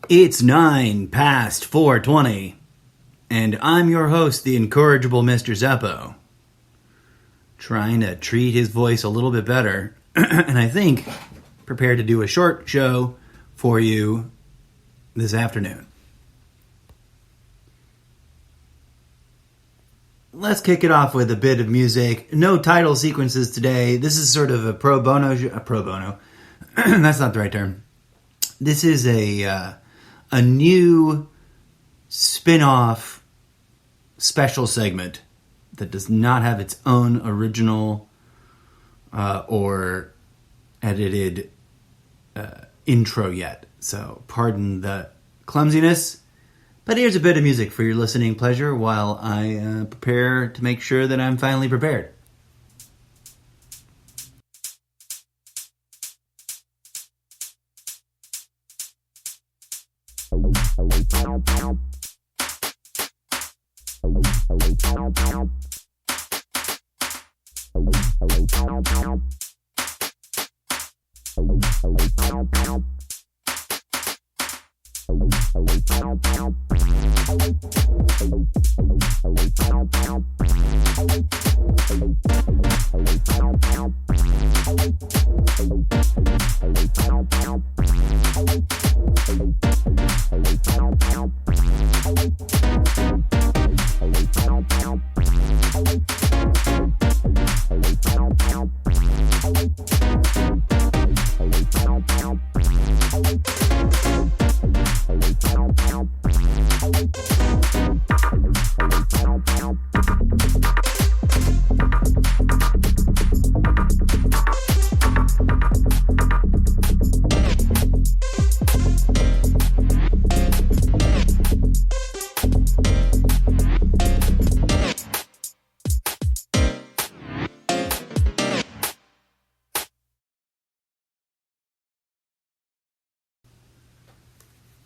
It's 9 past 4:20, and I'm your host, the incorrigible Mr. Zeppo, trying to treat his voice a little bit better, and I think prepared to do a short show for you this afternoon. Let's kick it off with a bit of music. No title sequences today. This is sort of a pro bono. That's not the right term. This is a new spin-off special segment that does not have its own original or edited intro yet. So pardon the clumsiness. But here's a bit of music for your listening pleasure while I prepare to make sure that I'm finally prepared.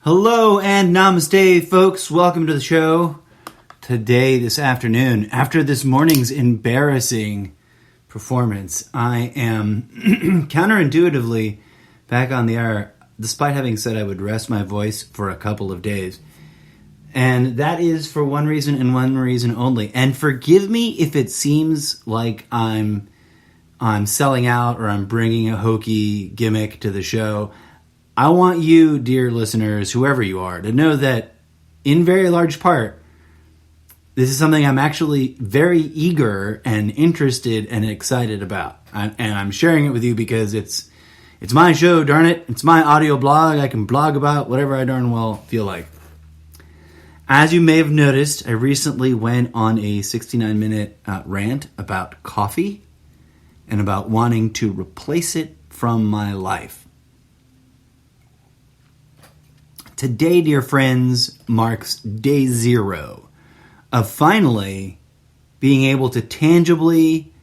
Hello and namaste, folks. Welcome to the show. Today, this afternoon, after this morning's embarrassing performance, I am counterintuitively back on the air, despite having said I would rest my voice for a couple of days. And that is for one reason and one reason only. And forgive me if it seems like I'm selling out or I'm bringing a hokey gimmick to the show. I want you, dear listeners, whoever you are, to know that in very large part, this is something I'm actually very eager and interested and excited about. And I'm sharing it with you because it's my show, darn it. It's my audio blog. I can blog about whatever I darn well feel like. As you may have noticed, I recently went on a 69-minute rant about coffee and about wanting to replace it from my life. Today, dear friends, marks day zero of finally being able to tangibly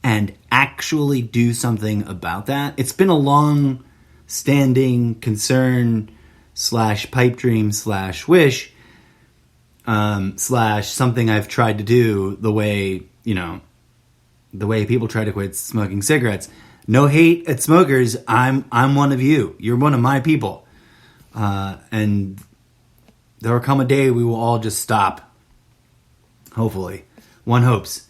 and actually do something about that. It's been a long-standing concern / pipe dream / wish / something I've tried to do the way people try to quit smoking cigarettes. No hate at smokers. I'm one of you. You're one of my people. And there will come a day we will all just stop. Hopefully. One hopes.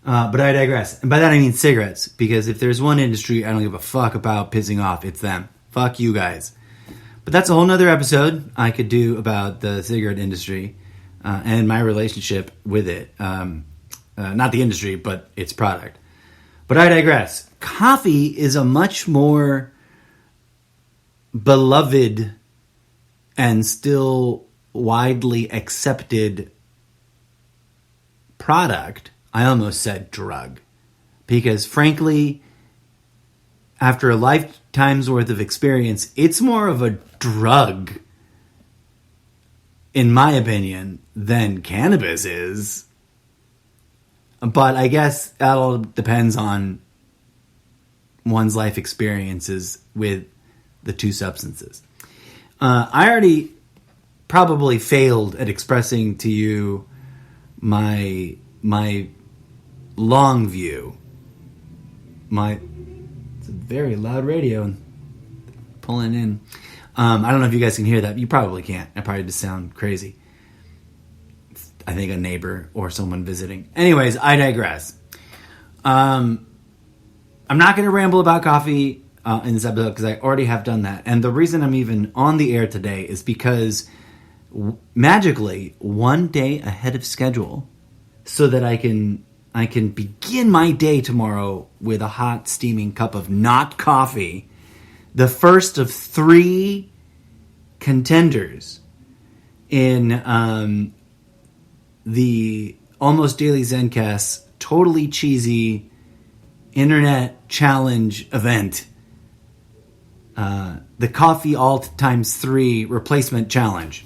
But I digress. And by that I mean cigarettes. Because if there's one industry I don't give a fuck about pissing off, it's them. Fuck you guys. But that's a whole nother episode I could do about the cigarette industry and my relationship with it. Not the industry, but its product. But I digress. Coffee is a much more beloved and still widely accepted product. I almost said drug. Because frankly, after a lifetime's worth of experience, it's more of a drug, in my opinion, than cannabis is. But I guess that all depends on one's life experiences with the two substances. I already probably failed at expressing to you my long view. It's a very loud radio pulling in. I don't know if you guys can hear that. You probably can't. I probably just sound crazy. I think a neighbor or someone visiting. Anyways, I digress. I'm not going to ramble about coffee in this episode because I already have done that. And the reason I'm even on the air today is because magically, one day ahead of schedule, so that I can begin my day tomorrow with a hot, steaming cup of not coffee, the first of 3 contenders in the Almost Daily Zencast totally cheesy internet challenge event, the Coffee Alt times 3 replacement challenge.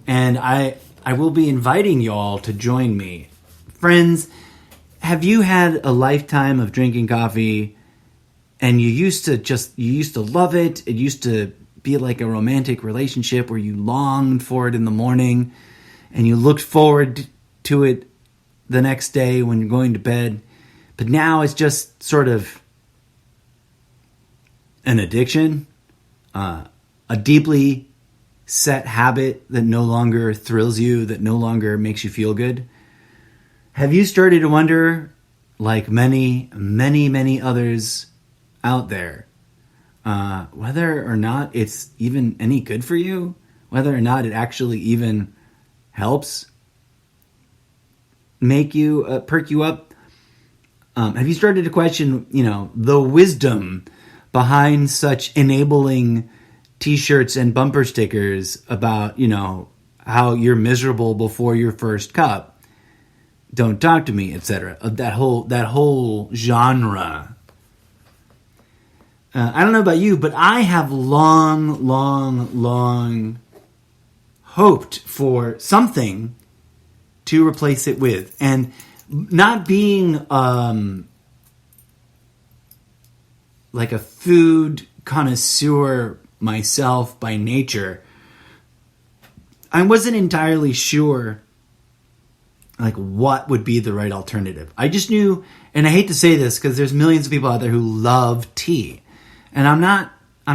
And I will be inviting y'all to join me. Friends, have you had a lifetime of drinking coffee and you used to love it? It used to be like a romantic relationship where you longed for it in the morning and you looked forward to it the next day when you're going to bed. But now it's just sort of an addiction, a deeply set habit that no longer thrills you, that no longer makes you feel good. Have you started to wonder, like many, many, many others out there, whether or not it's even any good for you? Whether or not it actually even helps make you, perk you up? Have you started to question, the wisdom behind such enabling t-shirts and bumper stickers about, how you're miserable before your first cup? Don't talk to me, etc. That whole genre. I don't know about you, but I have long, long, long hoped for something to replace it with. And not being like a food connoisseur myself by nature, I wasn't entirely sure like what would be the right alternative. I just knew, and I hate to say this because there's millions of people out there who love tea. And I'm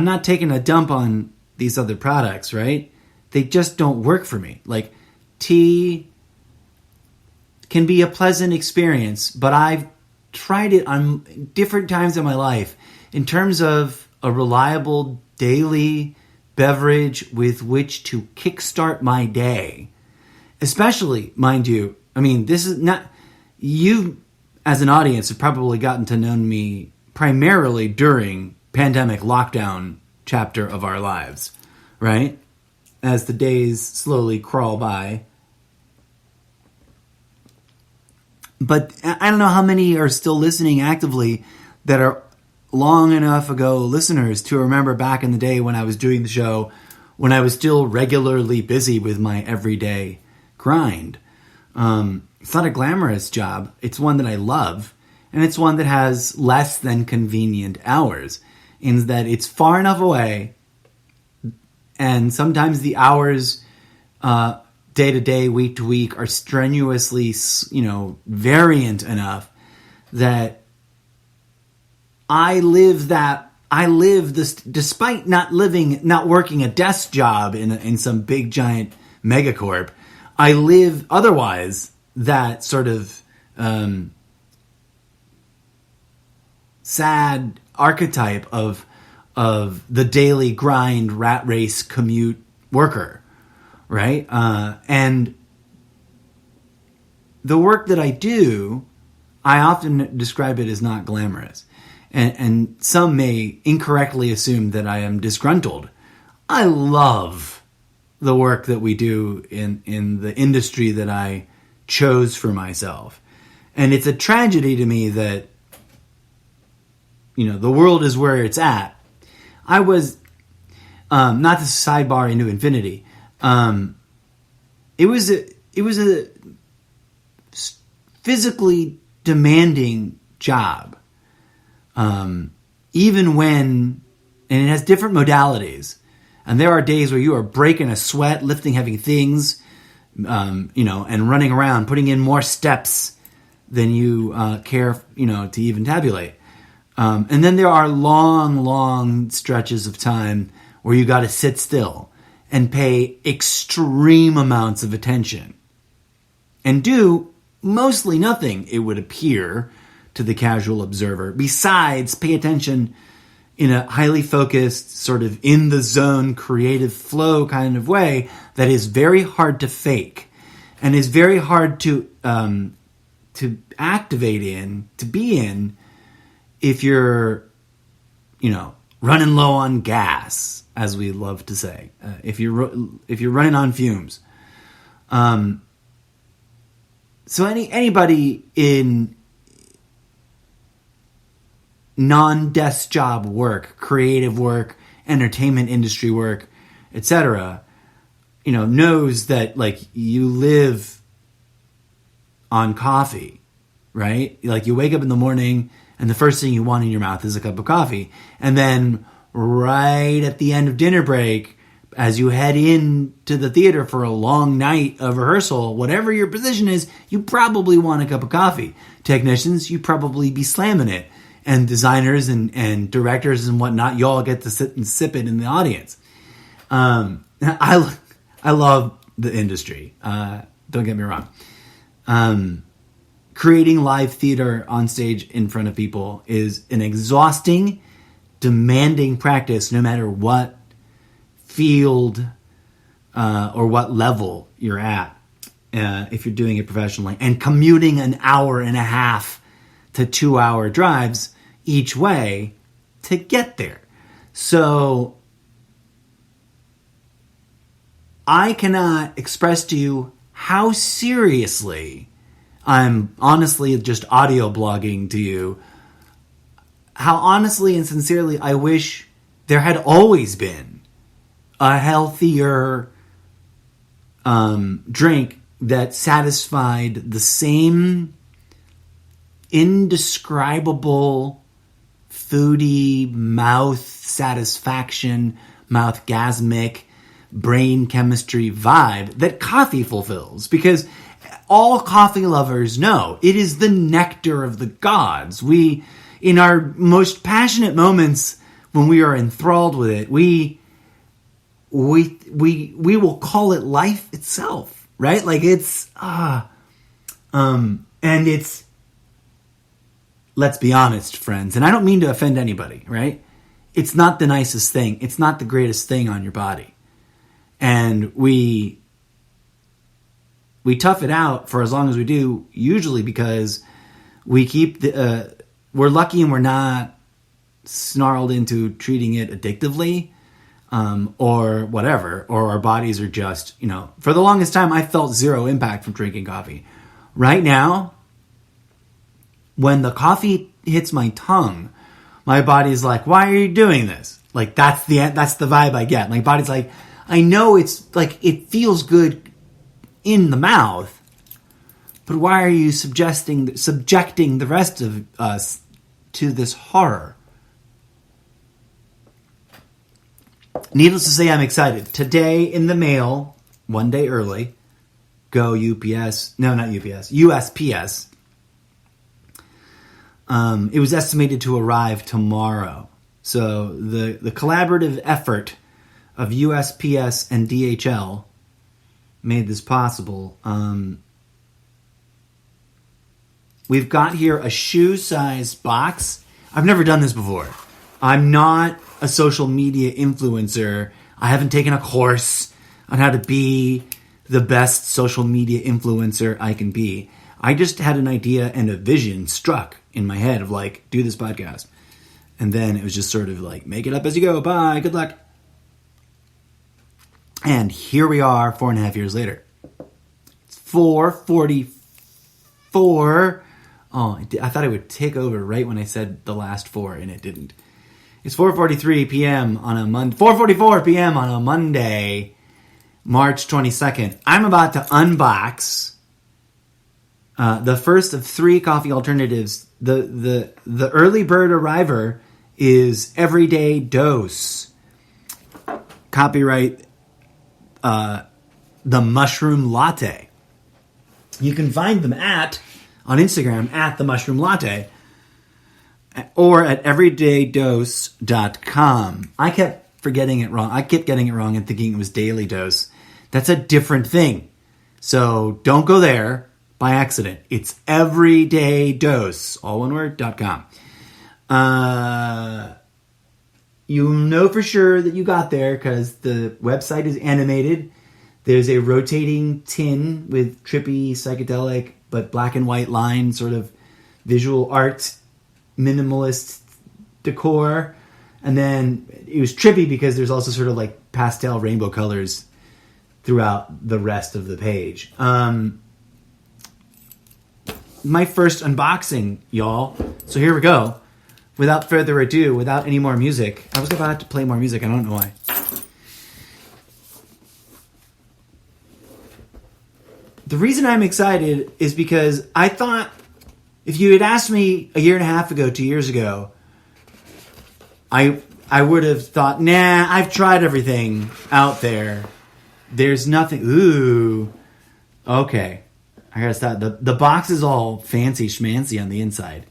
not taking a dump on these other products, right? They just don't work for me. Like, tea can be a pleasant experience, but I've tried it on different times in my life in terms of a reliable daily beverage with which to kickstart my day. Especially, mind you, this is not, you as an audience have probably gotten to know me primarily during pandemic lockdown chapter of our lives, right? As the days slowly crawl by. But I don't know how many are still listening actively that are long enough ago listeners to remember back in the day when I was doing the show, when I was still regularly busy with my everyday grind. It's not a glamorous job. It's one that I love. And it's one that has less than convenient hours, in that it's far enough away. And sometimes the hours, day to day, week to week, are strenuously, variant enough that I live this, despite not working a desk job in some big giant megacorp. I live otherwise that sort of sad archetype of the daily grind, rat race, commute worker, right? And the work that I do, I often describe it as not glamorous. And some may incorrectly assume that I am disgruntled. I love the work that we do in the industry that I chose for myself. And it's a tragedy to me that, the world is where it's at. I was, not to sidebar into infinity, it was a physically demanding job. Even when, and it has different modalities. And there are days where you are breaking a sweat, lifting heavy things, and running around, putting in more steps than you care, to even tabulate. And then there are long, long stretches of time where you got to sit still and pay extreme amounts of attention and do mostly nothing, it would appear to the casual observer, besides pay attention in a highly focused, sort of in the zone, creative flow kind of way that is very hard to fake and is very hard to activate in, to be in, if you're, running low on gas, as we love to say, if you're running on fumes. So anybody in non-desk job work, creative work, entertainment industry work, etc., knows that you live on coffee, right? Like you wake up in the morning and the first thing you want in your mouth is a cup of coffee. And then right at the end of dinner break, as you head into the theater for a long night of rehearsal, whatever your position is, you probably want a cup of coffee. Technicians, you probably be slamming it. And designers and directors and whatnot, you all get to sit and sip it in the audience. I love the industry. Don't get me wrong. Creating live theater on stage in front of people is an exhausting, demanding practice, no matter what field or what level you're at, if you're doing it professionally. And commuting an hour and a half to 2 hour drives each way to get there. So I cannot express to you how seriously I'm honestly just audio blogging to you, how honestly and sincerely I wish there had always been a healthier drink that satisfied the same indescribable foodie mouth satisfaction, mouthgasmic brain chemistry vibe that coffee fulfills. Because all coffee lovers know it is the nectar of the gods. We, in our most passionate moments when we are enthralled with it, we will call it life itself, right? Like it's and it's, let's be honest, friends, and I don't mean to offend anybody, right? It's not the nicest thing. It's not the greatest thing on your body. And we tough it out for as long as we do, usually because we keep we're lucky and we're not snarled into treating it addictively, or whatever, or our bodies are just, for the longest time I felt zero impact from drinking coffee. Right now, when the coffee hits my tongue, my body's like, why are you doing this? Like, that's the vibe I get. My body's like, I know it's like, it feels good in the mouth, but why are you subjecting the rest of us to this horror? Needless to say, I'm excited. Today in the mail, one day early, go UPS, no, not UPS, USPS. It was estimated to arrive tomorrow. So the collaborative effort of USPS and DHL made this possible. We've got here a shoe-sized box. I've never done this before. I'm not a social media influencer. I haven't taken a course on how to be the best social media influencer I can be. I just had an idea and a vision struck in my head of like, do this podcast. And then it was just sort of like, make it up as you go. Bye. Good luck. And here we are 4.5 years later. It's 4:44. Oh, I thought it would take over right when I said the last four, and it didn't. It's 4:43 p.m. on a 4:44 p.m. on a Monday, March 22nd. I'm about to unbox the first of three coffee alternatives. The early bird arriver is Everyday Dose. Copyright the Mushroom Latte. You can find them on Instagram at the Mushroom Latte or at everydaydose.com. I kept getting it wrong. I kept getting it wrong and thinking it was daily dose. That's a different thing. So don't go there by accident. It's everyday dose, all one word, .com. You'll know for sure that you got there because the website is animated. There's a rotating tin with trippy, psychedelic, but black and white line, sort of visual art, minimalist decor. And then it was trippy because there's also sort of like pastel rainbow colors throughout the rest of the page. My first unboxing, y'all. So here we go. Without further ado, without any more music. I was about to play more music. I don't know why. The reason I'm excited is because I thought if you had asked me a year and a half ago, 2 years ago, I would have thought, nah, I've tried everything out there. There's nothing. Ooh. Okay. I gotta stop. The box is all fancy schmancy on the inside.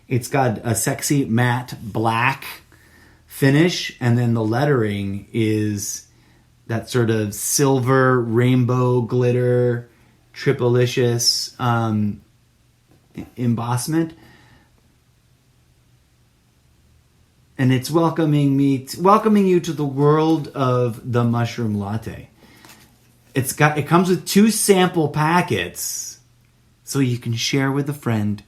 It's got a sexy matte black finish, and then the lettering is that sort of silver rainbow glitter, triplicious embossment. And it's welcoming you to the world of the mushroom latte. It comes with 2 sample packets so you can share with a friend.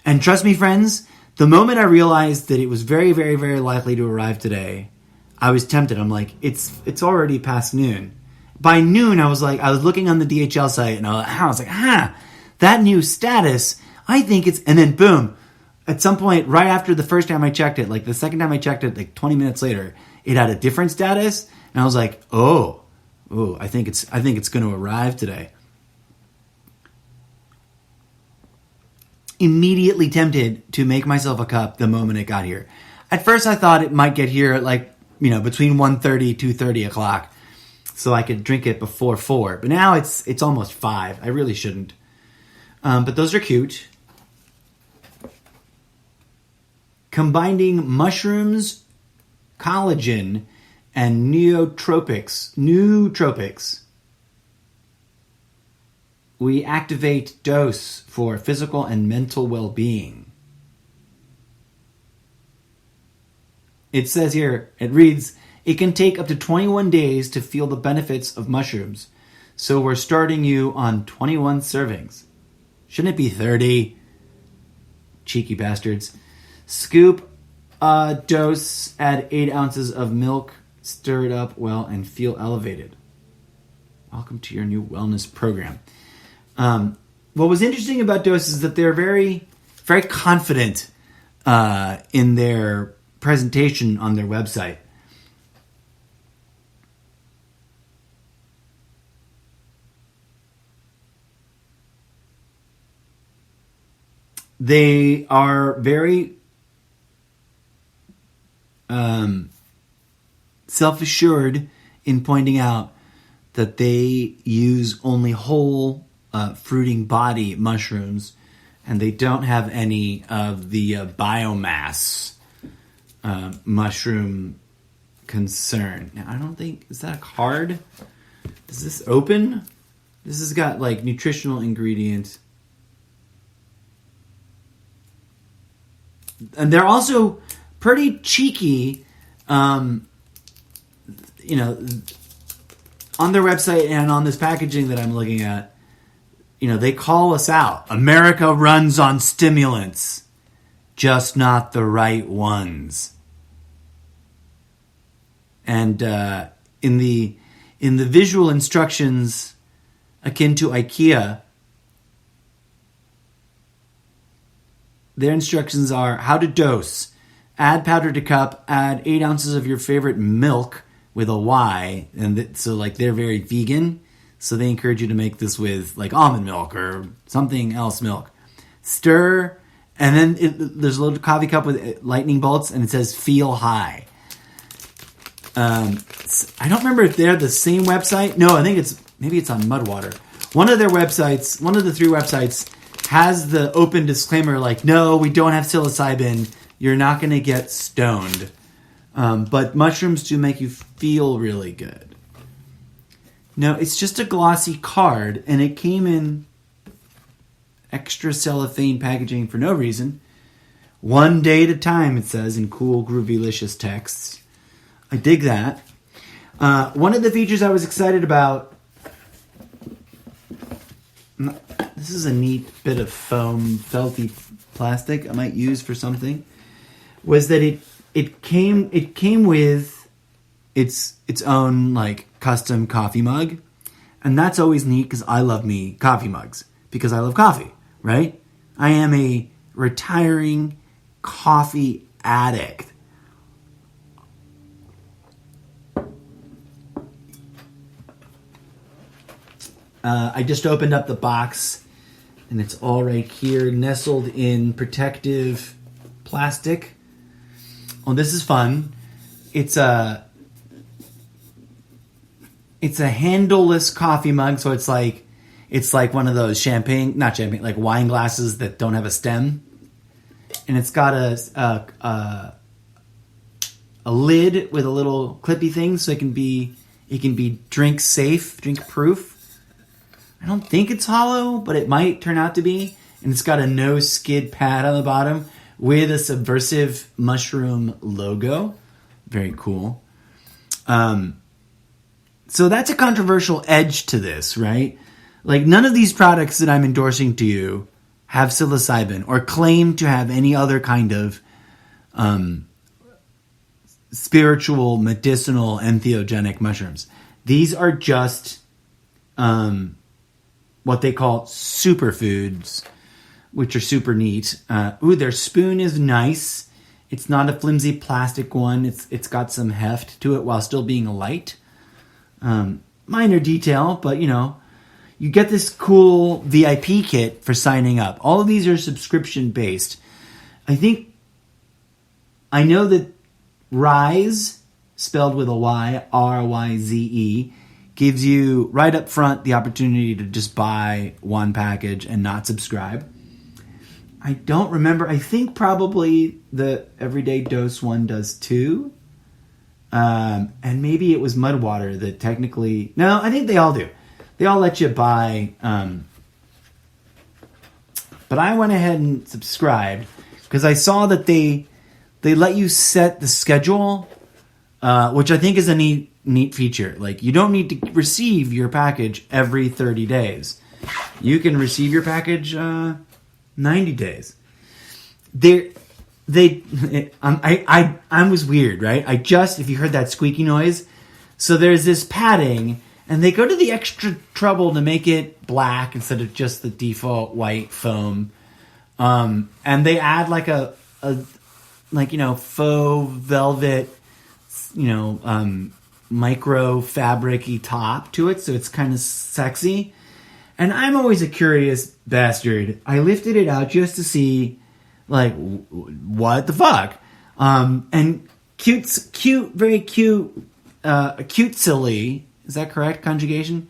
And trust me, friends, the moment I realized that it was very, very, very likely to arrive today, I was tempted. I'm like, it's already past noon. By noon, I was looking on the DHL site, and I was like, that new status, I think it's, and then boom, at some point, right after the first time I checked it, like the second time I checked it, like 20 minutes later, it had a different status, and I was like, oh, I think it's going to arrive today. Immediately tempted to make myself a cup the moment it got here. At first, I thought it might get here at between 1:30, 2:30 o'clock, so I could drink it before 4. But now it's almost 5. I really shouldn't. But those are cute. Combining mushrooms, collagen, and nootropics, we activate dose for physical and mental well-being. It says here, it reads, it can take up to 21 days to feel the benefits of mushrooms. So we're starting you on 21 servings. Shouldn't it be 30? Cheeky bastards. Scoop a dose, add 8 ounces of milk, stir it up well, and feel elevated. Welcome to your new wellness program. What was interesting about dose is that they're very, very confident in their presentation on their website. They are very self-assured in pointing out that they use only whole fruiting body mushrooms, and they don't have any of the biomass mushroom concern. Now, I don't think, is that a card? Is this open? This has got like nutritional ingredients. And they're also pretty cheeky, on their website and on this packaging that I'm looking at. They call us out. America runs on stimulants, just not the right ones. And in the visual instructions akin to IKEA, their instructions are how to dose. Add powder to cup. Add 8 ounces of your favorite milk with a Y. And so they're very vegan. So they encourage you to make this with like almond milk or something else milk. Stir. And then there's a little coffee cup with lightning bolts. And it says feel high. I don't remember if they're the same website. No, I think maybe it's on Mudwater. One of their websites, one of the 3 websites, has the open disclaimer like, no, we don't have psilocybin. You're not going to get stoned. But mushrooms do make you feel really good. No, it's just a glossy card, and it came in extra cellophane packaging for no reason. 1 day at a time, it says in cool, groovy-licious texts. I dig that. One of the features I was excited about, this is a neat bit of foam, felty plastic I might use for something, was that it came with its own like custom coffee mug, and that's always neat because I love me coffee mugs because I love coffee, right? I am a retiring coffee addict. I just opened up the box, and it's all right here, nestled in protective plastic. Oh, this is fun. It's a handleless coffee mug, so it's like one of those like wine glasses that don't have a stem, and it's got a lid with a little clippy thing, so it can be drink safe, drink proof. I don't think it's hollow, but it might turn out to be. And it's got a no skid pad on the bottom with a subversive mushroom logo. Very cool. So that's a controversial edge to this, right? Like, none of these products that I'm endorsing to you have psilocybin or claim to have any other kind of spiritual, medicinal, entheogenic mushrooms. These are just what they call superfoods, which are super neat. Their spoon is nice. It's not a flimsy plastic one. It's got some heft to it while still being light. Minor detail, but you get this cool VIP kit for signing up. All of these are subscription based. I know that Rise, spelled with a Y, RYZE, gives you right up front the opportunity to just buy one package and not subscribe. I don't remember. I think probably the Everyday Dose one does too. And maybe it was Mudwater that technically... No, I think they all do. They all let you buy... but I went ahead and subscribed because I saw that they let you set the schedule, which I think is a neat feature. Like, you don't need to receive your package every 30 days. You can receive your package 90 days. I was weird, right? If you heard that squeaky noise, so there's this padding, and they go to the extra trouble to make it black instead of just the default white foam. And they add like a faux velvet, micro fabric-y top to it, so it's kind of sexy. And I'm always a curious bastard. I lifted it out just to see, like, what the fuck? And very cute, silly, is that correct conjugation?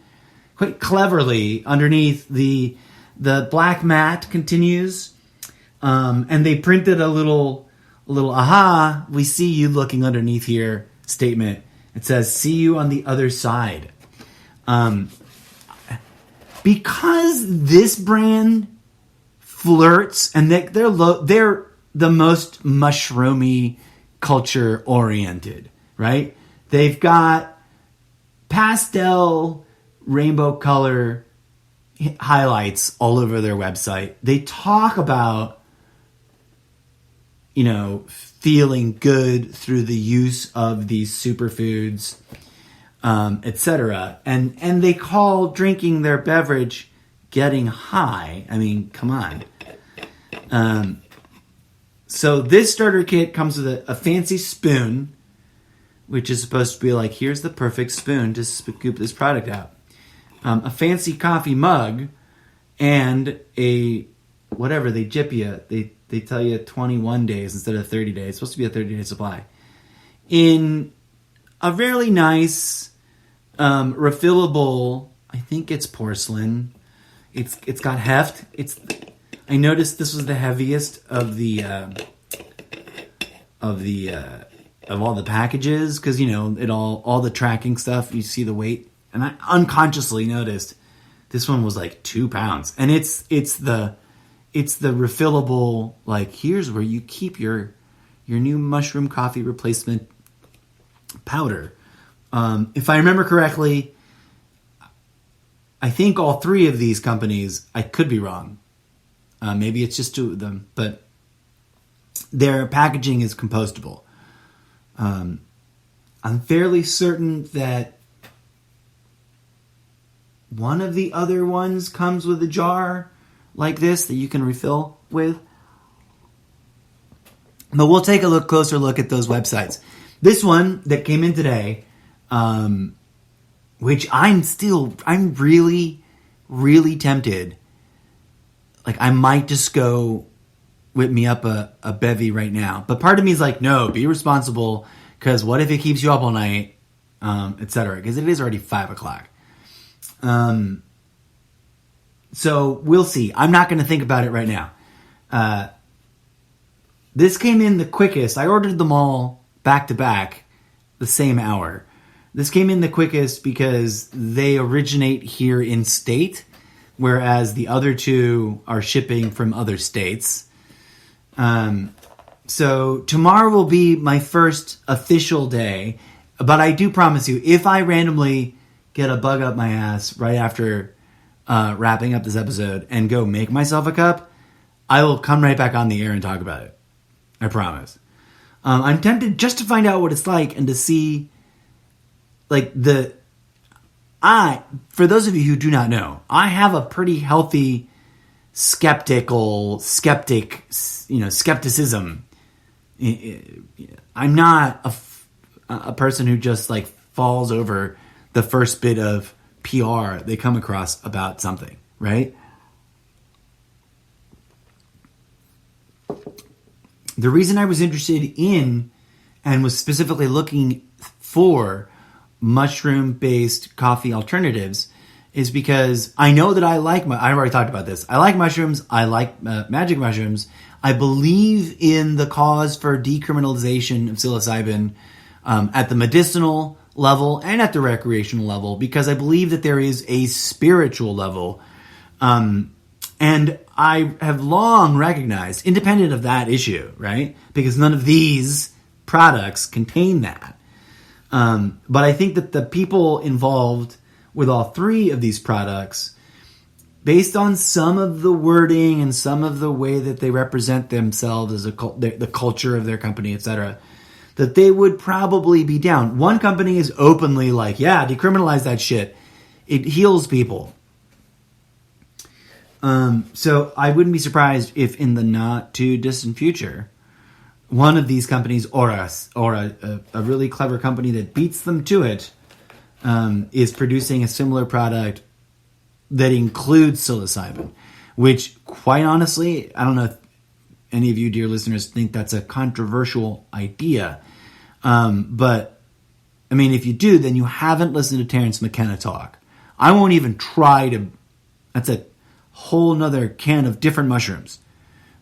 Quite cleverly, underneath the black mat continues, and they printed a little aha, we see you looking underneath here statement. It says, see you on the other side. Because this brand flirts, and they're the most mushroomy culture oriented, right? They've got pastel rainbow color highlights all over their website. They talk about, feeling good through the use of these superfoods, etc. And they call drinking their beverage getting high. I mean, come on. So this starter kit comes with a fancy spoon, which is supposed to be like, here's the perfect spoon to scoop this product out. A fancy coffee mug, and a whatever they jip you. They tell you 21 days instead of 30 days. It's supposed to be a 30-day supply. In a really nice, refillable, I think it's porcelain. It's got heft. I noticed this was the heaviest of the of all the packages, because all the tracking stuff, you see the weight, and I unconsciously noticed this one was like 2 pounds, and it's the refillable, like, here's where you keep your new mushroom coffee replacement powder. If I remember correctly, I think all 3 of these companies, I could be wrong. Maybe it's just 2 of them, but their packaging is compostable. I'm fairly certain that one of the other ones comes with a jar like this that you can refill with. But we'll take a closer look at those websites. This one that came in today, which I'm really, really tempted. Like, I might just go whip me up a bevy right now. But part of me is like, no, be responsible, because what if it keeps you up all night, etc. Because it is already 5 o'clock. So we'll see. I'm not going to think about it right now. This came in the quickest. I ordered them all back to back the same hour. This came in the quickest because they originate here in state, whereas the other 2 are shipping from other states. So tomorrow will be my first official day, but I do promise you, if I randomly get a bug up my ass right after wrapping up this episode and go make myself a cup, I will come right back on the air and talk about it. I promise. I'm tempted just to find out what it's like and to see, like, for those of you who do not know, I have a pretty healthy skepticism. I'm not a person who just, like, falls over the first bit of PR they come across about something, right? The reason I was interested in and was specifically looking for mushroom-based coffee alternatives is because I know that I already talked about this. I like mushrooms. I like magic mushrooms. I believe in the cause for decriminalization of psilocybin at the medicinal level and at the recreational level, because I believe that there is a spiritual level. And I have long recognized, independent of that issue, right? Because none of these products contain that. But I think that the people involved with all 3 of these products, based on some of the wording and some of the way that they represent themselves as the culture of their company, etc., that they would probably be down. One company is openly like, yeah, decriminalize that shit. It heals people. So I wouldn't be surprised if in the not too distant future, one of these companies or a really clever company that beats them to it is producing a similar product that includes psilocybin, which, quite honestly, I don't know if any of you, dear listeners, think that's a controversial idea. But, I mean, if you do, then you haven't listened to Terrence McKenna talk. I won't even try to... That's a whole nother can of different mushrooms.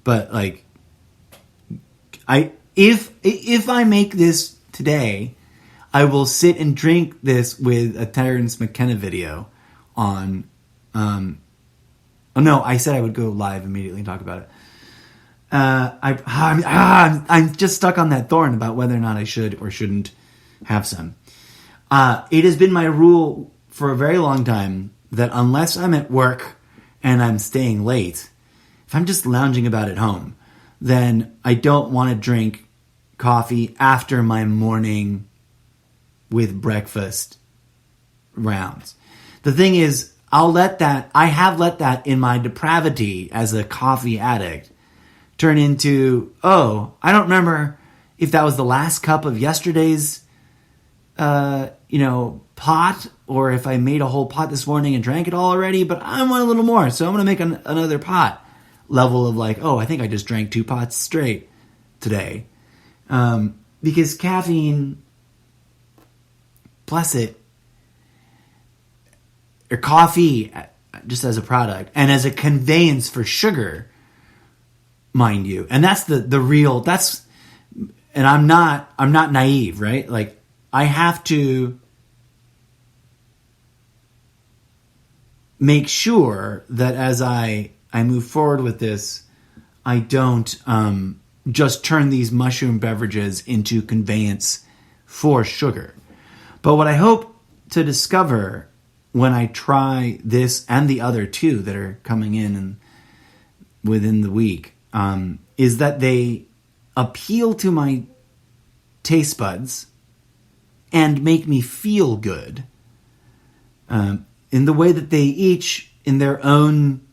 But, like, if I make this today, I will sit and drink this with a Terrence McKenna video on... oh, no, I said I would go live immediately and talk about it. I'm just stuck on that thorn about whether or not I should or shouldn't have some. It has been my rule for a very long time that unless I'm at work and I'm staying late, if I'm just lounging about at home, then I don't want to drink coffee after my morning with breakfast rounds. The thing is, I have let that in my depravity as a coffee addict turn into, oh, I don't remember if that was the last cup of yesterday's, pot, or if I made a whole pot this morning and drank it all already, but I want a little more, so I'm going to make another pot level of like, oh, I think I just drank 2 pots straight today. Because caffeine, bless it, or coffee, just as a product, and as a conveyance for sugar, mind you, and that's the real, and I'm not naive, right? Like, I have to make sure that as I move forward with this, I don't just turn these mushroom beverages into conveyance for sugar. But what I hope to discover when I try this and the other two that are coming in and within the week is that they appeal to my taste buds and make me feel good in the way that they each, in their own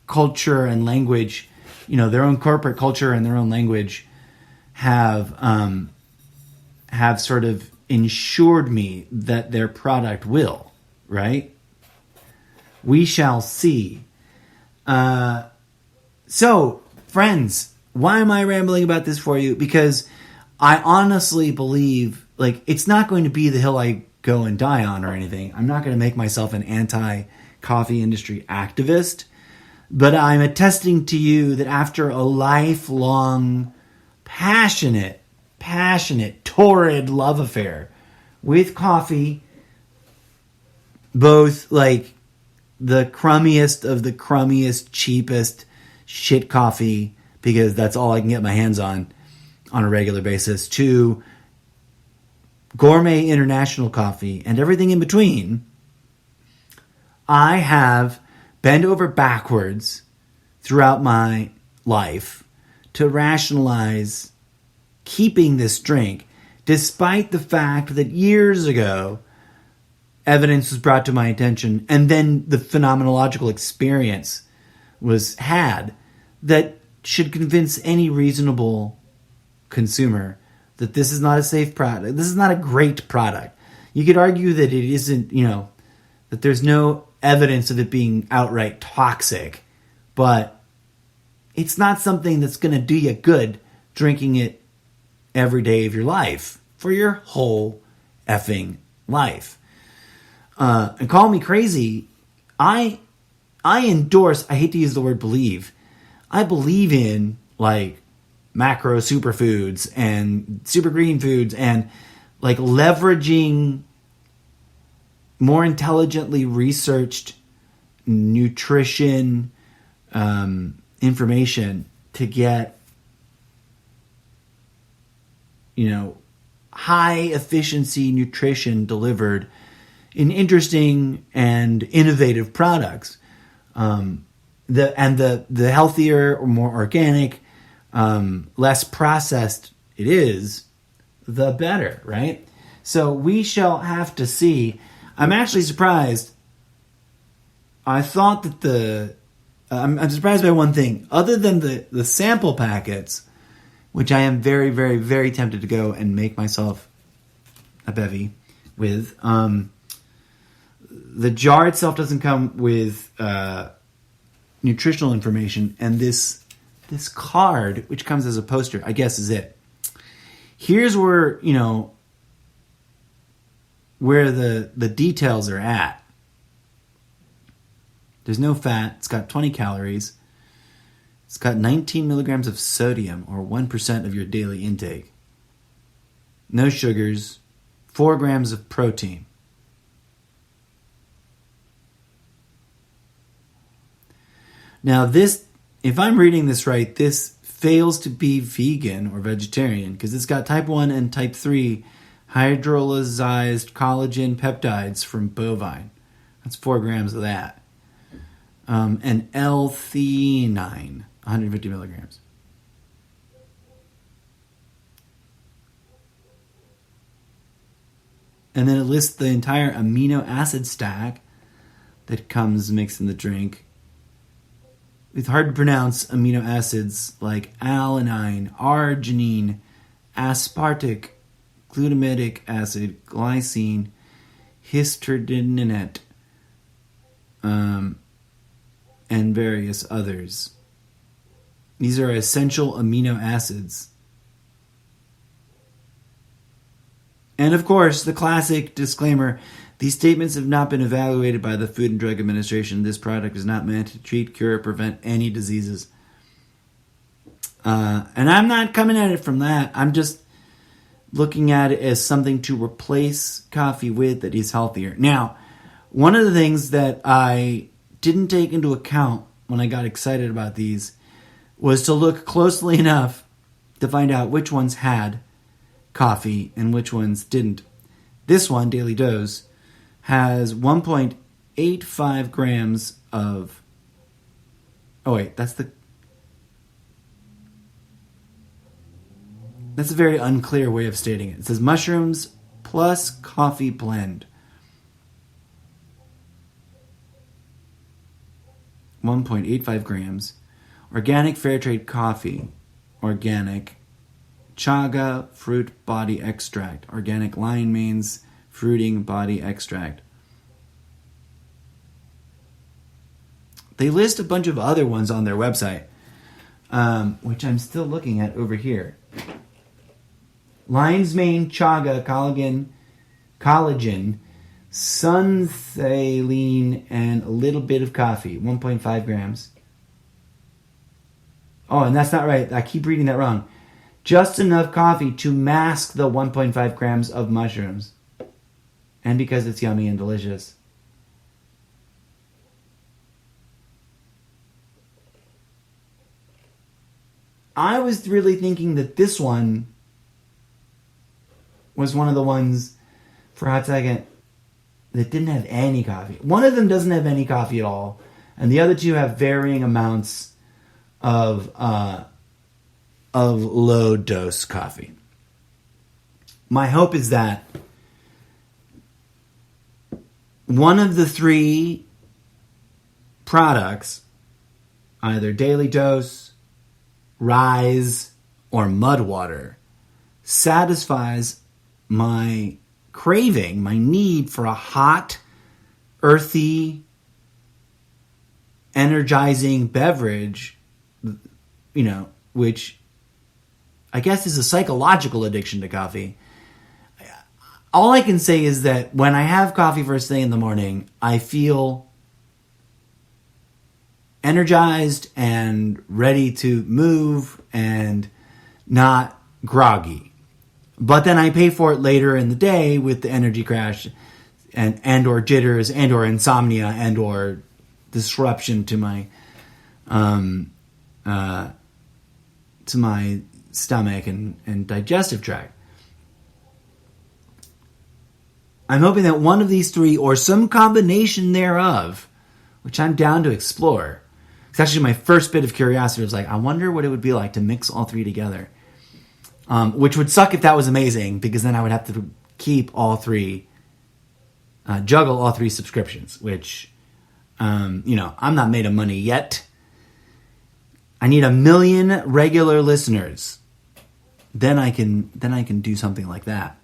culture and language, their own corporate culture and their own language, have sort of ensured me that their product will, right? We shall see. So, friends, why am I rambling about this for you? Because I honestly believe, like, it's not going to be the hill I go and die on or anything. I'm not going to make myself an anti-coffee industry activist. But I'm attesting to you that after a lifelong, passionate, torrid love affair with coffee, both like the crummiest of the crummiest, cheapest shit coffee, because that's all I can get my hands on a regular basis, to gourmet international coffee and everything in between, I have bent over backwards throughout my life to rationalize keeping this drink, despite the fact that years ago evidence was brought to my attention and then the phenomenological experience was had that should convince any reasonable consumer that this is not a safe product. This is not a great product. You could argue that it isn't, that there's no evidence of it being outright toxic, but it's not something that's going to do you good drinking it every day of your life for your whole effing life. And call me crazy, I endorse, I hate to use the word believe, I believe in like macro superfoods and super green foods and like leveraging more intelligently researched nutrition information to get, high efficiency nutrition delivered in interesting and innovative products. The healthier or more organic, less processed it is, the better, right? So we shall have to see. I'm actually surprised. I thought that I'm surprised by one thing. Other than the sample packets, which I am very, very, very tempted to go and make myself a bevy with, the jar itself doesn't come with nutritional information, and this card, which comes as a poster, I guess is it. Here's where, where the details are at. There's no fat. It's got 20 calories. It's got 19 milligrams of sodium, or 1% of your daily intake. No sugars. 4 grams of protein. Now this, if I'm reading this right, this fails to be vegan or vegetarian because it's got type 1 and type 3 hydrolyzed collagen peptides from bovine. That's 4 grams of that. And L-theanine, 150 milligrams. And then it lists the entire amino acid stack that comes mixed in the drink. With hard to pronounce amino acids like alanine, arginine, aspartic, glutamic acid, glycine, histidinate, and various others. These are essential amino acids. And of course, the classic disclaimer, these statements have not been evaluated by the Food and Drug Administration. This product is not meant to treat, cure, or prevent any diseases. And I'm not coming at it from that. I'm just looking at it as something to replace coffee with that is healthier. Now, one of the things that I didn't take into account when I got excited about these was to look closely enough to find out which ones had coffee and which ones didn't. This one, Daily Dose, has 1.85 grams of... Oh wait, that's a very unclear way of stating it. It says mushrooms plus coffee blend. 1.85 grams. Organic fair trade coffee. Organic chaga fruit body extract. Organic lion mane's fruiting body extract. They list a bunch of other ones on their website, which I'm still looking at over here. Lion's mane, chaga, collagen, sunsaline, and a little bit of coffee. 1.5 grams. Oh, and that's not right. I keep reading that wrong. Just enough coffee to mask the 1.5 grams of mushrooms. And because it's yummy and delicious. I was really thinking that this one was one of the ones, for a hot second, that didn't have any coffee. One of them doesn't have any coffee at all, and the other two have varying amounts of low dose coffee. My hope is that one of the three products, either Daily Dose, Rise, or Mud Water, satisfies my craving, my need for a hot, earthy, energizing beverage, which I guess is a psychological addiction to coffee. All I can say is that when I have coffee first thing in the morning, I feel energized and ready to move and not groggy. But then I pay for it later in the day with the energy crash and or jitters and or insomnia and or disruption to my stomach and digestive tract. I'm hoping that one of these three or some combination thereof, which I'm down to explore. It's actually my first bit of curiosity. Was like, I wonder what it would be like to mix all three together. Which would suck if that was amazing, because then I would have to keep all three, juggle all three subscriptions, which, I'm not made of money yet. I need 1 million regular listeners. Then I can do something like that.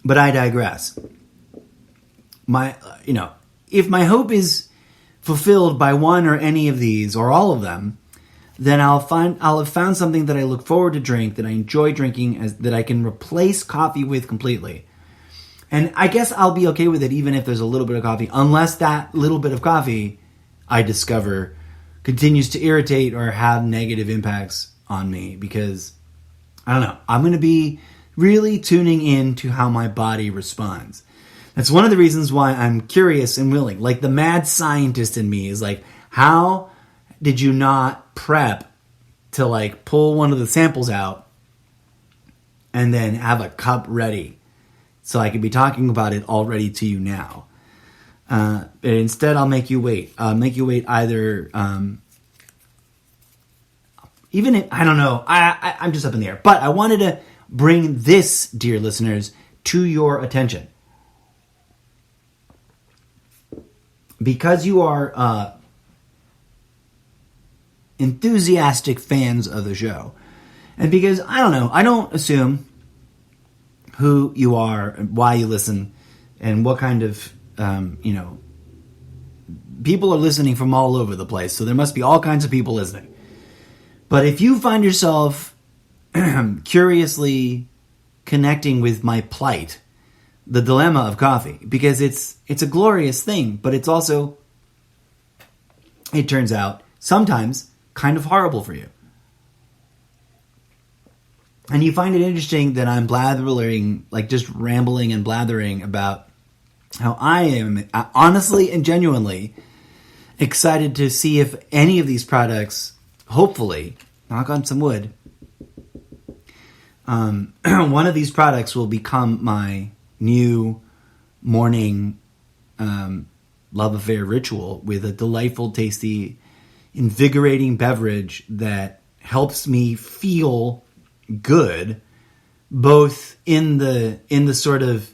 But I digress. If my hope is fulfilled by one or any of these or all of them, then I'll have found something that I look forward to drink, that I enjoy drinking, that I can replace coffee with completely. And I guess I'll be okay with it even if there's a little bit of coffee, unless that little bit of coffee I discover continues to irritate or have negative impacts on me, because I don't know, I'm going to be really tuning in to how my body responds. That's one of the reasons why I'm curious and willing. Like, the mad scientist in me is like, how did you not prep to pull one of the samples out and then have a cup ready so I could be talking about it already to you now? But instead, I'll make you wait. I'll make you wait either, even if, I don't know, I'm just up in the air. But I wanted to bring this, dear listeners, to your attention. Because you are enthusiastic fans of the show. And because, I don't assume who you are, and why you listen, and what kind of, people are listening from all over the place. So there must be all kinds of people listening. But if you find yourself curiously connecting with my plight, the dilemma of coffee, because it's a glorious thing, but it's also, it turns out, sometimes kind of horrible for you. And you find it interesting that I'm blathering, like just rambling and blathering about how I am honestly and genuinely excited to see if any of these products, hopefully, knock on some wood, one of these products will become my new morning love affair ritual with a delightful, tasty, invigorating beverage that helps me feel good, both in the sort of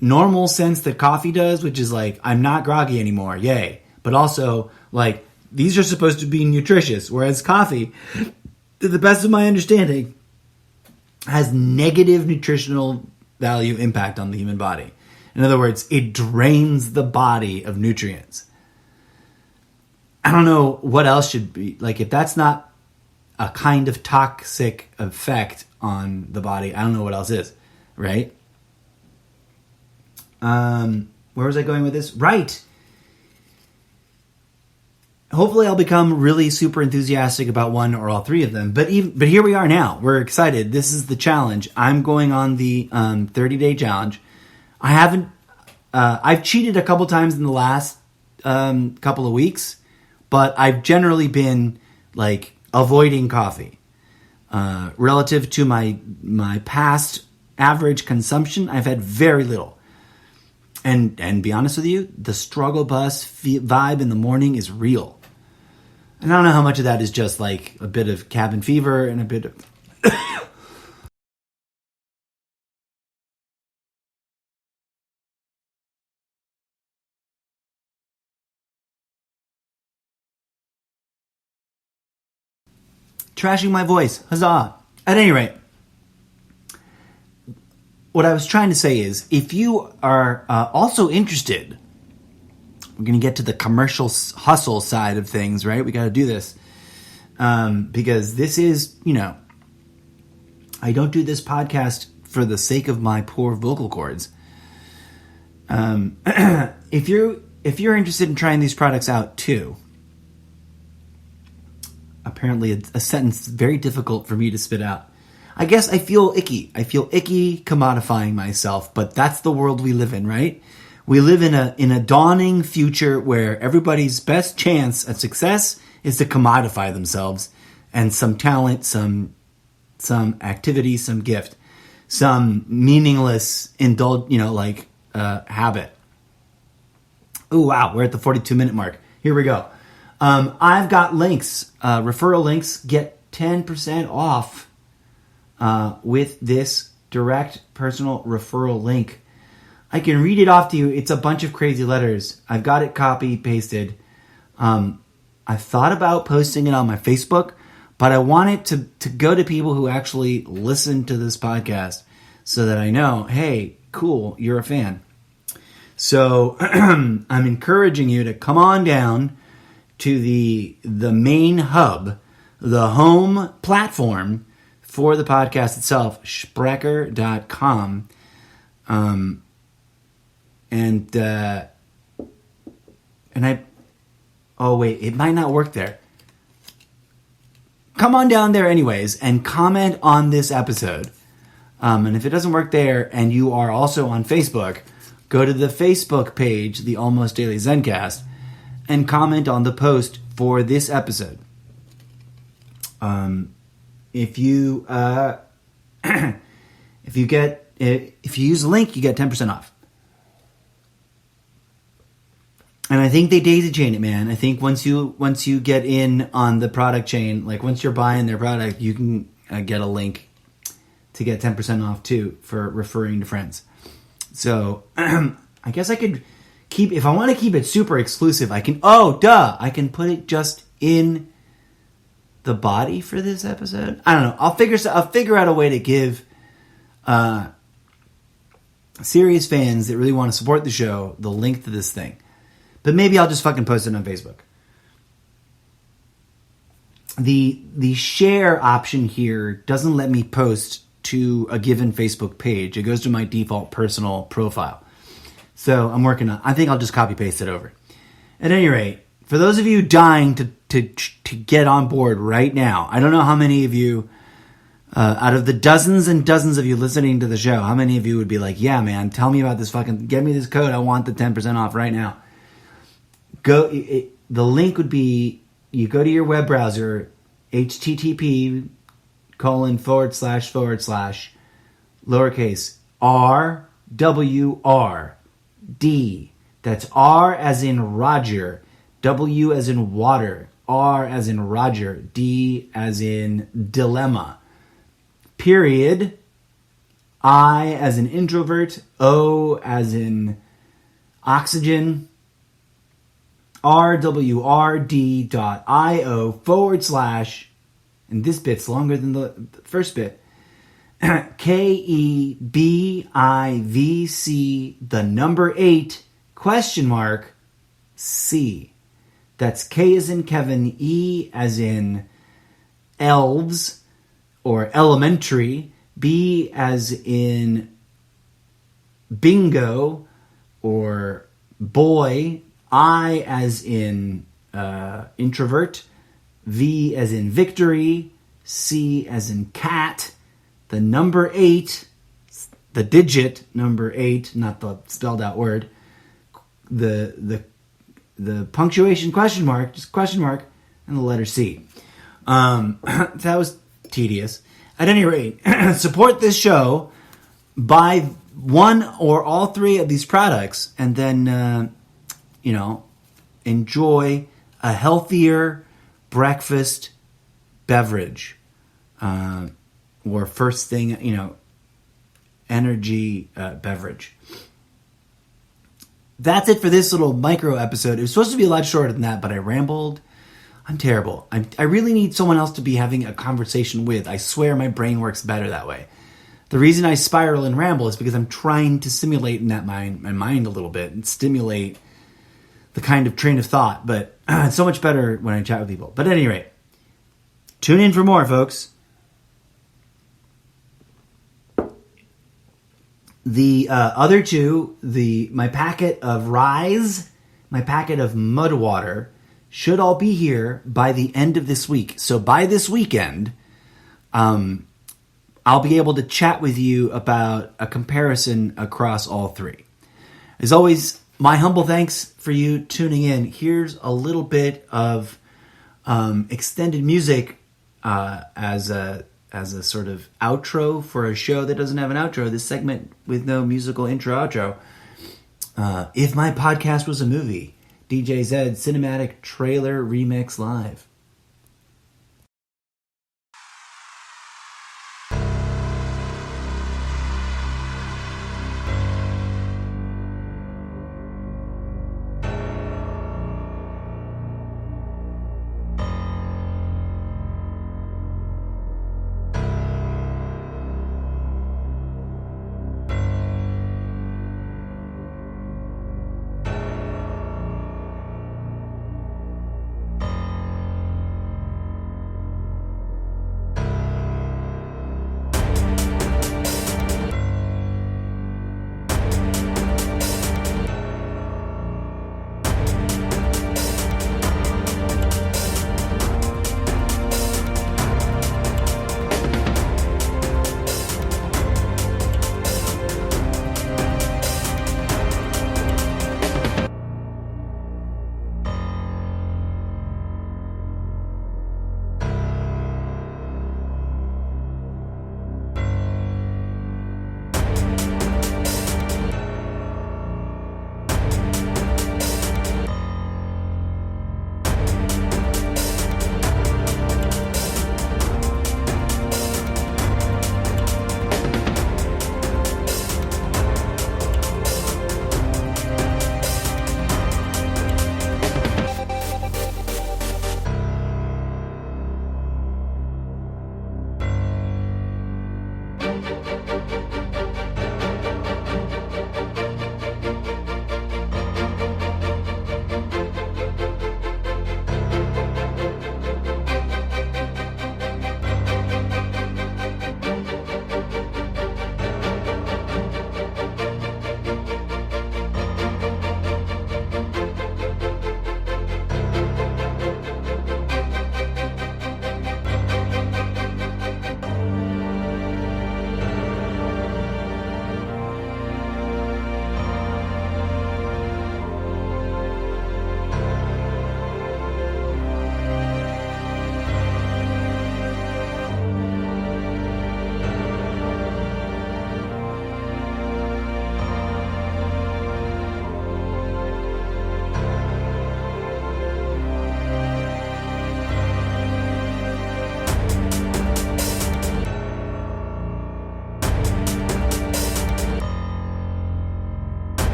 normal sense that coffee does, which is like, I'm not groggy anymore, yay. But also, like, these are supposed to be nutritious, whereas coffee, to the best of my understanding, has negative nutritional value impact on the human body. In other words, it drains the body of nutrients. I don't know what else should be, like, if that's not a kind of toxic effect on the body, I don't know what else is, right? Where was I going with this? Right. Hopefully I'll become really super enthusiastic about one or all three of them. But here we are now. We're excited. This is the challenge. I'm going on the 30-day challenge. I've cheated a couple times in the last couple of weeks, but I've generally been like avoiding coffee. Relative to my past average consumption, I've had very little. And be honest with you, the struggle bus vibe in the morning is real. And I don't know how much of that is just like a bit of cabin fever and a bit of trashing my voice. Huzzah. At any rate, what I was trying to say is, if you are also interested, we're going to get to the commercial hustle side of things, right? We got to do this. Because this is, I don't do this podcast for the sake of my poor vocal cords. If you're interested in trying these products out too, apparently a sentence very difficult for me to spit out. I guess I feel icky. I feel icky commodifying myself, but that's the world we live in, right? We live in a dawning future where everybody's best chance at success is to commodify themselves, and some talent, some activity, some gift, some meaningless habit. Oh wow, we're at the 42-minute mark. Here we go. I've got links, referral links. Get 10% off with this direct personal referral link. I can read it off to you. It's a bunch of crazy letters. I've got it copy pasted. I've thought about posting it on my Facebook, but I want it to go to people who actually listen to this podcast so that I know, hey, cool, you're a fan. So I'm encouraging you to come on down to the main hub, the home platform for the podcast itself, Sprecher.com. It might not work there. Come on down there anyways and comment on this episode. And if it doesn't work there and you are also on Facebook, go to the Facebook page, the Almost Daily Zencast, and comment on the post for this episode. If you use the link, you get 10% off. And I think they daisy chain it, man. I think once you get in on the product chain, like once you're buying their product, you can get a link to get 10% off too for referring to friends. So I guess I could if I want to keep it super exclusive, I can put it just in the body for this episode. I don't know. I'll figure out a way to give serious fans that really want to support the show the link to this thing. But maybe I'll just fucking post it on Facebook. The share option here doesn't let me post to a given Facebook page. It goes to my default personal profile. So I'm working on. I think I'll just copy paste it over. At any rate, for those of you dying to get on board right now. I don't know how many of you, out of the dozens and dozens of you listening to the show, how many of you would be like, yeah, man, tell me about this get me this code. I want the 10% off right now. The link would be, you go to your web browser, http:// lowercase RWRD. That's R as in Roger, W as in water, R as in Roger, D as in dilemma. Period. I as in introvert, O as in oxygen, rwrd.io / and this bit's longer than the first bit, KEBIVC, the number 8, $C. That's K as in Kevin, E as in elves or elementary, B as in bingo or boy, I as in introvert, V as in victory, C as in cat, the number 8, the digit number 8, not the spelled out word, the punctuation just question mark, and the letter C. That was tedious. At any rate, support this show, buy one or all 3 of these products, and then, enjoy a healthier breakfast beverage, or first thing, energy beverage. That's it for this little micro episode. It was supposed to be a lot shorter than that, but I rambled. I'm terrible. I really need someone else to be having a conversation with. I swear my brain works better that way. The reason I spiral and ramble is because I'm trying to simulate in my mind a little bit and stimulate the kind of train of thought. But it's so much better when I chat with people. But at any rate, tune in for more, folks. The other 2, my packet of Rise, my packet of Mud Water, should all be here by the end of this week. So by this weekend, I'll be able to chat with you about a comparison across all 3. As always, my humble thanks for you tuning in. Here's a little bit of extended music as a sort of outro for a show that doesn't have an outro. This segment with no musical intro outro. If My Podcast Was a Movie, DJ Zed Cinematic Trailer Remix Live.